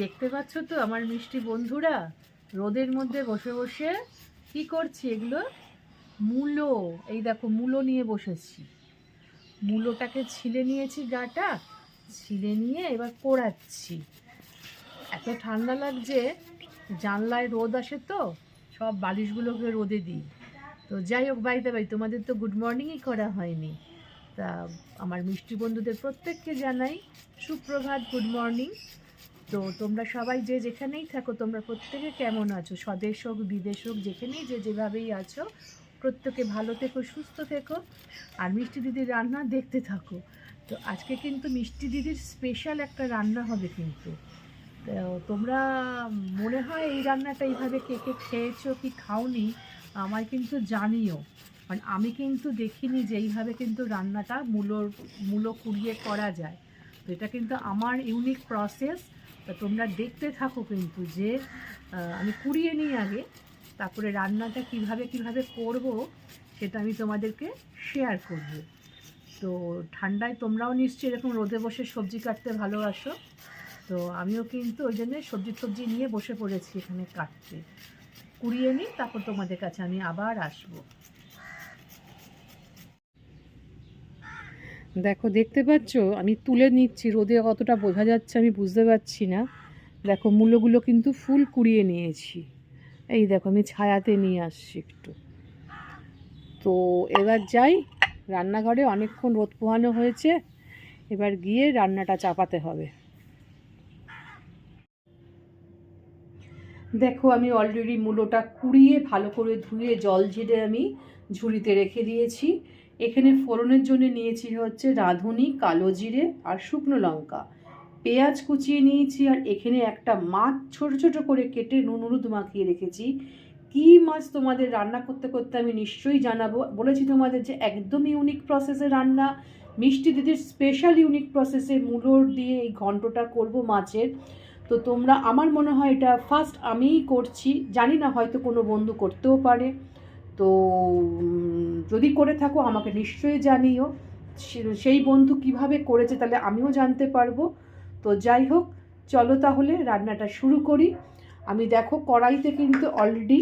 দেখতে পাচ্ছ তো আমার মিষ্টি বন্ধুরা, রোদের মধ্যে বসে বসে কি করছি এগুলো? মূলো। এই দেখো, মূলো নিয়ে বসেছি। মূলোটাকে ছিলে নিয়েছি, গাটা ছিলে নিয়ে এবার কোড়াচ্ছি। এত ঠান্ডা লাগছে, জানলায় রোদ আসে তো সব বালিশগুলোকে রোদে দিই। তো যাই হোক, বাইতে ভাই তোমাদের তো গুড মর্নিংই করা হয়নি। তা আমার মিষ্টি বন্ধুদের প্রত্যেককে জানাই সুপ্রভাত, গুড মর্নিং। তো তোমরা সবাই যে যেখানেই থাকো, তোমরা প্রত্যেকে কেমন আছো? স্বদেশ হোক বিদেশ হোক, যেখানেই যে যেভাবেই আছো, প্রত্যেকে ভালো থেকো, সুস্থ থেকো, আর মিষ্টি দিদির রান্না দেখতে থাকো। তো আজকে কিন্তু মিষ্টি দিদির স্পেশাল একটা রান্না হবে কিন্তু। তো তোমরা মনে হয় এই রান্নাটা এইভাবে কে কে খেয়েছো কি খাওনি আমায় কিন্তু জানিও। কারণ আমি কিন্তু দেখিনি যে এইভাবে কিন্তু রান্নাটা মূলো কুড়িয়ে করা যায়। তো এটা কিন্তু আমার ইউনিক প্রসেস। তা তোমরা দেখতে থাকো কিন্তু, যে আমি কুড়িয়ে নিই আগে, তারপরে রান্নাটা কিভাবে কিভাবে করব সেটা আমি তোমাদেরকে শেয়ার করব। তো ঠান্ডায় তোমরাও নিশ্চয়ই এরকম রোদে বসে সবজি কাটতে ভালোবাসো। তো আমিও কিন্তু ওই জন্যে সবজি নিয়ে বসে পড়েছি এখানে কাটতে। কুড়িয়ে নিই, তারপর তোমাদের কাছে আমি আবার আসবো। দেখো, দেখতে পাচ্ছ আমি তুলে নিচ্ছি, রোদে কতটা বোঝা যাচ্ছে আমি বুঝতে পারছি না। দেখো, মূলোগুলো কিন্তু ফুল কুড়িয়ে নিয়েছি। এই দেখো, আমি ছায়াতে নিয়ে আসছি একটু। তো এবার যাই রান্নাঘরে, অনেকক্ষণ রোদ পোহানো হয়েছে, এবার গিয়ে রান্নাটা চাপাতে হবে। দেখো, আমি অলরেডি মূলোটা কুড়িয়ে ভালো করে ধুয়ে জল ঝেড়ে আমি ঝুড়িতে রেখে দিয়েছি। এখানে ফোড়নের জন্য নিয়েছি হচ্ছে রাঁধুনি, কালো জিরে আর শুকনো লঙ্কা, পেঁয়াজ কুচিয়ে নিয়েছি, আর এখানে একটা মাছ ছোট ছোট করে কেটে নুন হলুদ মাখিয়ে রেখেছি। কী মাছ তোমাদের রান্না করতে করতে আমি নিশ্চয়ই জানাবো। বলেছি তোমাদের যে একদম ইউনিক প্রসেসে রান্না, মিষ্টি দিদির স্পেশাল ইউনিক প্রসেসে মূলোর দিয়ে এই ঘন্টটা করব মাছের। তো তোমরা, আমার মনে হয় এটা ফার্স্ট আমিই করছি, জানি না হয়তো কোনো বন্ধু করতেও পারে। তো যদি করে থাকো আমাকে নিশ্চয়ই জানিও, সেই বন্ধু কিভাবে করেছে তাহলে আমিও জানতে পারবো। তো যাই হোক, চলো তাহলে রান্নাটা শুরু করি। আমি দেখো কড়াইতে কিন্তু অলরেডি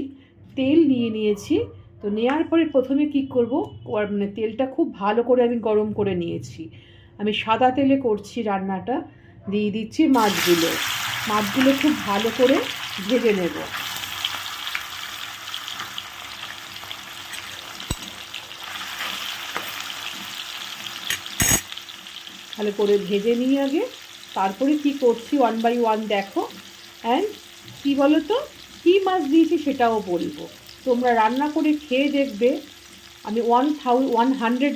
তেল নিয়ে নিয়েছি। তো নেওয়ার পরে প্রথমে কি করব, মানে তেলটা খুব ভালো করে আমি গরম করে নিয়েছি। আমি সাদা তেলে করছি রান্নাটা। দিয়ে দিচ্ছি মাছগুলো খুব ভালো করে ভেজে নেব। ভালো করে ভেজে নিই আগে, তারপরে কি করছি ওয়ান বাই ওয়ান দেখো। অ্যান্ড কী বলো তো, কী মাছ দিয়েছি সেটাও বলবো। তোমরা রান্না করে খেয়ে দেখবে। আমি 100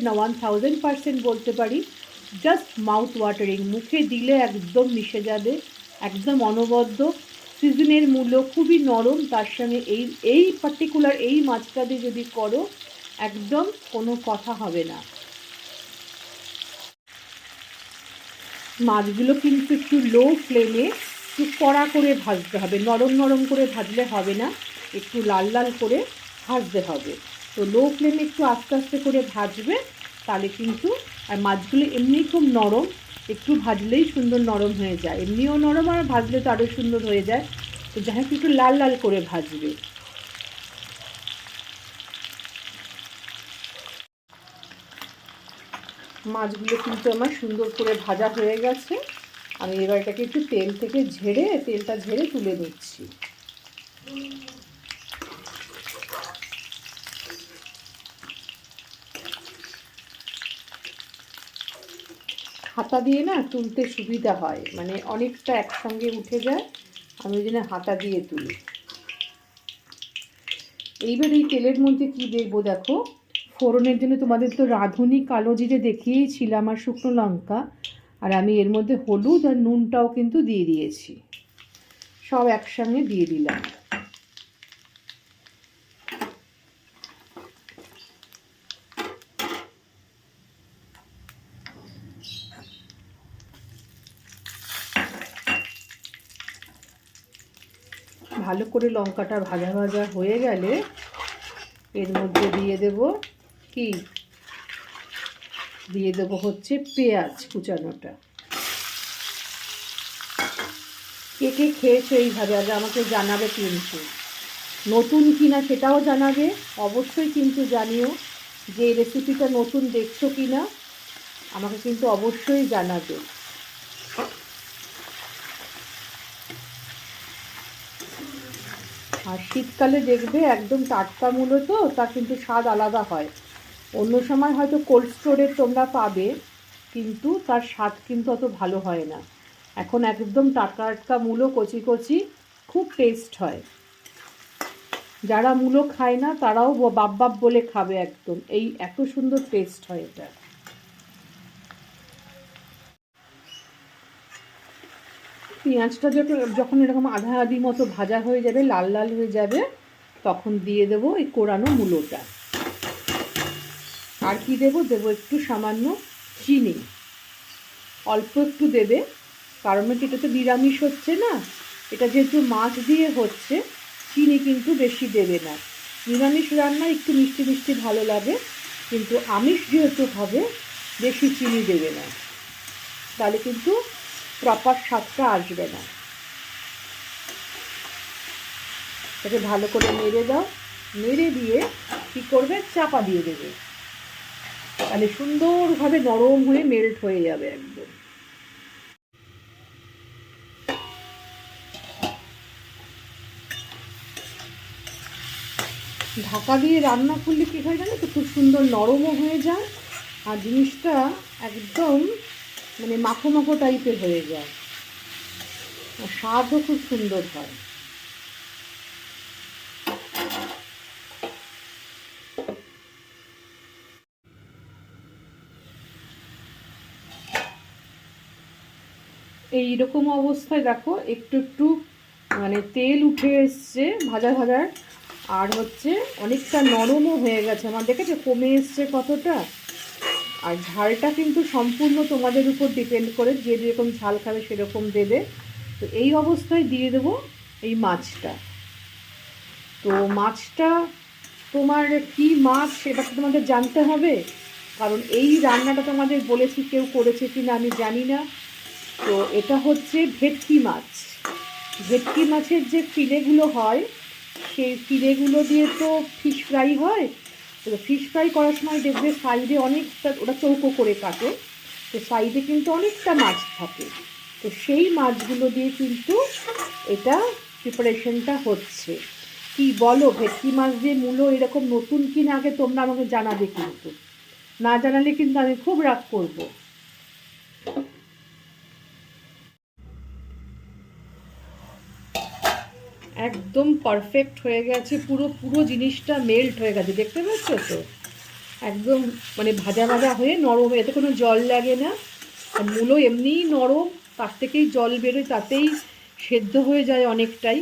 না 1000% বলতে পারি, জাস্ট মাউথ ওয়াটারিং, মুখে দিলে একদম মিশে যাবে, একদম অনবদ্য। সিজনের মূল্য খুবই নরম, তার সঙ্গে এই পার্টিকুলার এই মাছটা দিয়ে যদি করো, একদম কোনো কথা হবে না। মাছগুলো কিন্তু একটু লো ফ্লেমে একটু কড়া করে ভাজতে হবে, নরম নরম করে ভাজলে হবে না, একটু লাল লাল করে ভাজতে হবে। তো লো ফ্লেমে একটু আস্তে আস্তে করে ভাজবে, তাহলে কিন্তু, আর মাছগুলো এমনি খুব নরম, একটু ভাজলেই সুন্দর নরম হয়ে যায়, এমনিও নরম, আর ভাজলে তো আরও সুন্দর হয়ে যায়। তো যাই হোক, একটু লাল লাল করে ভাজবে। মাছগুলো কিন্তু আমার সুন্দর করে ভাজা হয়ে গেছে। আমি এবার এটাকে একটু তেলটা ঝেড়ে তুলে দিচ্ছি। হাতা দিয়ে না তুলতে সুবিধা হয়, মানে অনেকটা একসঙ্গে উঠে যায়, আমি ওই জন্য হাতা দিয়ে তুলি। এইবার এই তেলের মধ্যে কি দেখবো, দেখো ফোড়নের জন্য তোমাদের তো রাঁধুনি, কালো জিরে দেখিয়েছিলাম, আর শুকনো লঙ্কা, আর আমি এর মধ্যে হলুদ আর নুনটাও কিন্তু দিয়ে দিয়েছি, সব একসঙ্গে দিয়ে দিলাম। ভালো করে লঙ্কাটা ভাজা ভাজা হয়ে গেলে এর মধ্যে দিয়ে দেবো হচ্ছে পেঁয়াজ কুচানোটা। কে কে খেয়েছো এইভাবে, আগে আমাকে জানাবে কিন্তু। নতুন কিনা সেটাও জানাবে অবশ্যই, কিন্তু জানিও যে এই রেসিপিটা নতুন দেখছো কি না, আমাকে কিন্তু অবশ্যই জানাবে। আর শীতকালে দেখবে একদম টাটকা মূলো তো, তার কিন্তু স্বাদ আলাদা হয়। অন্য সময় হয়তো কোল্ড স্টোরে তোমরা পাবে, কিন্তু তার স্বাদ কিন্তু অত ভালো হয় না। এখন একদম টাটকা টাটকা মূলো কচি কচি, খুব টেস্ট হয়। যারা মূলো খায় না তারাও বাপ বাপ বলে খাবে একদম, এই এত সুন্দর টেস্ট হয় এটা। পেঁয়াজটা যখন এরকম আধা আধি মতো ভাজা হয়ে যাবে, লাল লাল হয়ে যাবে, তখন দিয়ে দেবো এই কোরানো মূলোটা। আর কি দেবো, দেবো একটু সামান্য চিনি, অল্প একটু দেবে, কারণ এটা তো নিরামিষ হচ্ছে না, এটা যেহেতু মাছ দিয়ে হচ্ছে, চিনি কিন্তু বেশি দেবে না। নিরামিষ রান্না একটু মিষ্টি মিষ্টি ভালো লাগে, কিন্তু আমিষ যেহেতু হবে বেশি চিনি দেবে না, তাহলে কিন্তু প্রপার স্বাদটা আসবে না। এটাকে ভালো করে নেড়ে দাও, নেড়ে দিয়ে কী করবে, চাপা দিয়ে দেবে, তাহলে সুন্দরভাবে নরম হয়ে মেল্ট হয়ে যাবে একদম। ঢাকা দিয়ে রান্না করলে কী হয় জানো তো, খুব সুন্দর নরমও হয়ে যায়, আর জিনিসটা একদম মানে মাখো মাখো টাইপের হয়ে যায়, আর স্বাদও খুব সুন্দর হয়। এইরকম অবস্থায় দেখো একটু একটু মানে তেল উঠে এসছে ভাজা ভাজার, আর হচ্ছে অনেকটা নরমও হয়ে গেছে আমার, দেখেছো কমে এসছে কতটা। আর ঝালটা কিন্তু সম্পূর্ণ তোমাদের উপর ডিপেন্ড করে, যে যেরকম ঝাল খাবে সেরকম দেবে। তো এই অবস্থায় দিয়ে দেবো এই মাছটা। তো মাছটা তোমার কি মাছ সেটা তো তোমাদের জানতে হবে, কারণ এই রান্নাটা তোমাদের বলেছি, কেউ করেছে কি না আমি জানি না। তো এটা হচ্ছে ভেটকি মাছ। ভেটকি মাছের যে ফিলেগুলো হয়, সেই ফিলেগুলো দিয়ে তো ফিশ ফ্রাই হয়। তো ফিশ ফ্রাই করার সময় দেখবে সাইডে অনেকটা, ওটা চৌকো করে কাটে, তো সাইডে কিন্তু অনেকটা মাছ থাকে। তো সেই মাছগুলো দিয়ে কিন্তু এটা প্রিপারেশনটা হচ্ছে। কি বলো, ভেটকি মাছ দিয়ে মূলো এরকম নতুন কিনা আগে তোমরা আমাকে জানাবে, কিন্তু না জানালে কিন্তু আমি খুব রাগ করবো। একদম পারফেক্ট হয়ে গেছে, পুরো পুরো জিনিসটা মেল্ট হয়ে গেছে, দেখতে পাচ্ছ তো, একদম মানে ভাজা ভাজা হয়ে নরম, এতে কোনো জল লাগে না। আর মূলো এমনিই নরম, তার থেকেই জল বেরোয়, তাতেই সেদ্ধ হয়ে যায় অনেকটাই।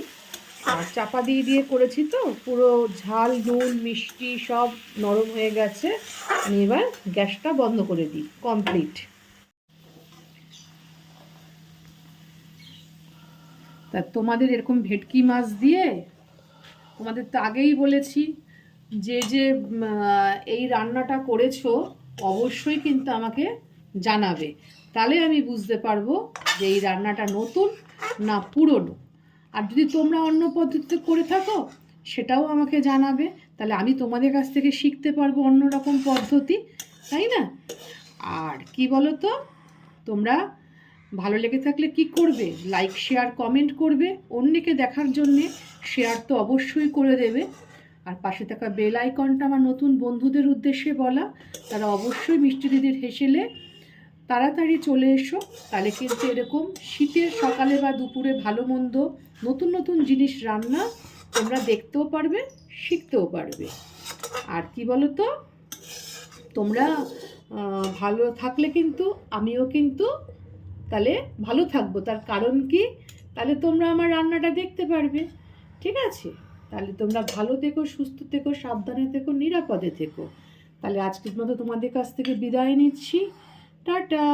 আর চাপা দিয়ে দিয়ে করেছি তো, পুরো ঝাল নুন মিষ্টি সব নরম হয়ে গেছে। আমি এবার গ্যাসটা বন্ধ করে দিই, কমপ্লিট। তা তোমাদের এরকম ভেটকি মাছ দিয়ে, তোমাদের তো আগেই বলেছি যে যে এই রান্নাটা করেছো অবশ্যই কিন্তু আমাকে জানাবে, তাহলে আমি বুঝতে পারবো যে এই রান্নাটা নতুন না পুরনো। আর যদি তোমরা অন্য পদ্ধতিতে করে থাকো সেটাও আমাকে জানাবে, তাহলে আমি তোমাদের কাছ থেকে শিখতে পারবো অন্য রকম পদ্ধতি, তাই না? আর কি বলো তো, তোমরা ভালো লেগে থাকলে কি করবে, লাইক শেয়ার কমেন্ট করবে, অন্যকে দেখার জন্যে শেয়ার তো অবশ্যই করে দেবে। আর পাশে থাকা বেল আইকনটা আমার নতুন বন্ধুদের উদ্দেশ্যে বলা, তারা অবশ্যই মিষ্টি দিদির হেসেলে তাড়াতাড়ি চলে এসো, তাহলে কিন্তু এরকম শীতের সকালে বা দুপুরে ভালো মন্দ নতুন নতুন জিনিস রান্না তোমরা দেখতেও পারবে, শিখতেও পারবে। আর কি বলো তো, তোমরা ভালো থাকলে কিন্তু আমিও কিন্তু তাহলে ভালো থাকবো, তার কারণ কি, তাহলে তোমরা আমার রান্নাটা দেখতে পারবে। ঠিক আছে, তাহলে তোমরা ভালো থেকো, সুস্থ থেকো, সাবধানে থেকো, নিরাপদে থেকো। তাহলে আজকের মতো তোমাদের কাছ থেকে বিদায় নিচ্ছি, টাটা।